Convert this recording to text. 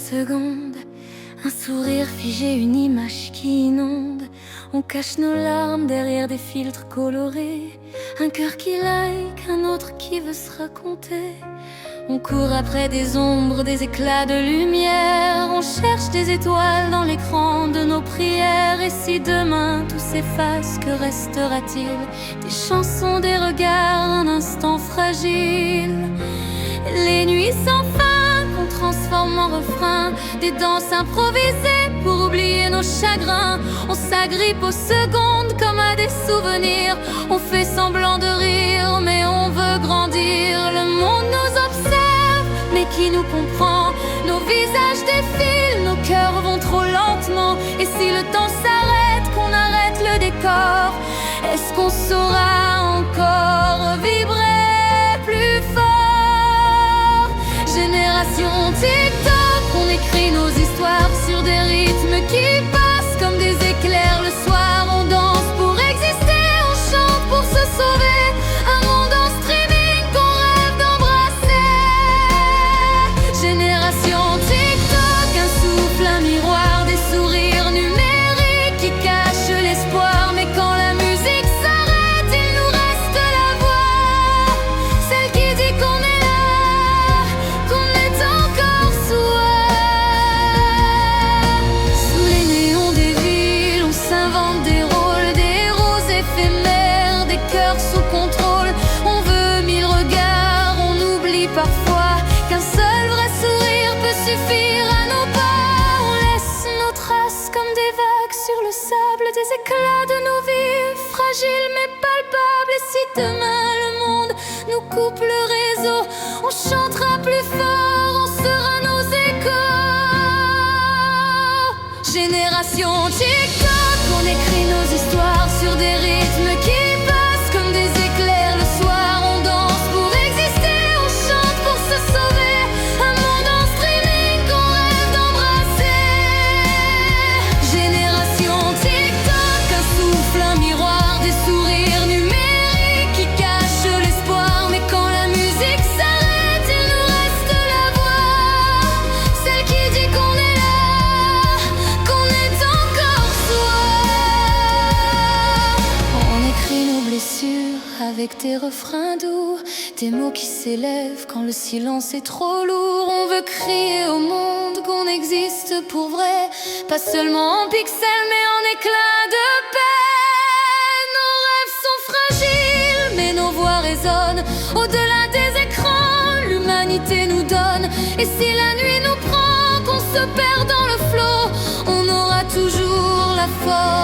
secondes, un sourire figé, une image qui inonde. On cache nos larmes derrière des filtres colorés, un cœur qui like, un autre qui veut se raconter. On court après des ombres, des éclats de lumière. On cherche des étoiles dans l'écran de nos prières. Et si demain tout s'efface, que restera-t-il? Des chansons, des regards, un instant fragile. Les nuits sans fin qu'on transforme en refrain, des danses improvisées pour oublier nos chagrins. On s'agrippe aux secondes comme à des souvenirs. On fait semblant de rire mais on veut grandir. Le monde nous observe mais qui nous comprend? Nos visages défilent, nos cœurs vont trop lentement. Et si le temps s'arrête, qu'on arrête le décor, est-ce qu'on saura encore vibrer plus fort? Génération TikTok, on écrit nos histoires sur des rythmes qui passent comme des éclairs le soir. On danse pour exister, on chante pour se sauver. Un monde en streaming qu'on rêve d'embrasser. Génération TikTok, un souffle, un miroir, des sourires numériques qui cachent l'espoir. Mais quand la musique s'arrête, il nous reste la voix, celle qui dit qu'on est là, qu'on est encore soi. Sous les néons des villes, on s'invente des rôles, des héros éphémères, des cœurs sous contrôle. On veut 1000 regards, on oublie parfois qu'un seul vrai sourire peut suffire à nos pas. On laisse nos traces comme des vagues sur le sable, des éclats de nos vies, fragiles mais palpables. Et si demain le monde nous coupe le réseau, on chantera plus fort, on sera nos échos. Génération TikTok, on écrit nos histoires sur des rythmes qui passent comme des éclairs le soir. On danse pour exister, on chante pour se sauver. Un monde en streaming qu'on rêve d'embrasser. Génération TikTok, un souffle, un miroir, des sourires numériques qui cachent l'espoir. Mais quand la musique s'arrête, il nous reste la voix, celle qui dit qu'on est là, qu'on est encore soi. On écrit nos blessures avec des refrains doux, des mots qui s'élèvent quand le silence est trop lourd. On veut crier au monde qu'on existe pour vrai, pas seulement en pixels mais en éclats de paix. Nos rêves sont fragiles mais nos voix résonnent au-delà des écrans, l'humanité nous donne. Et si la nuit nous prend, qu'on se perd dans le flot, on aura toujours la force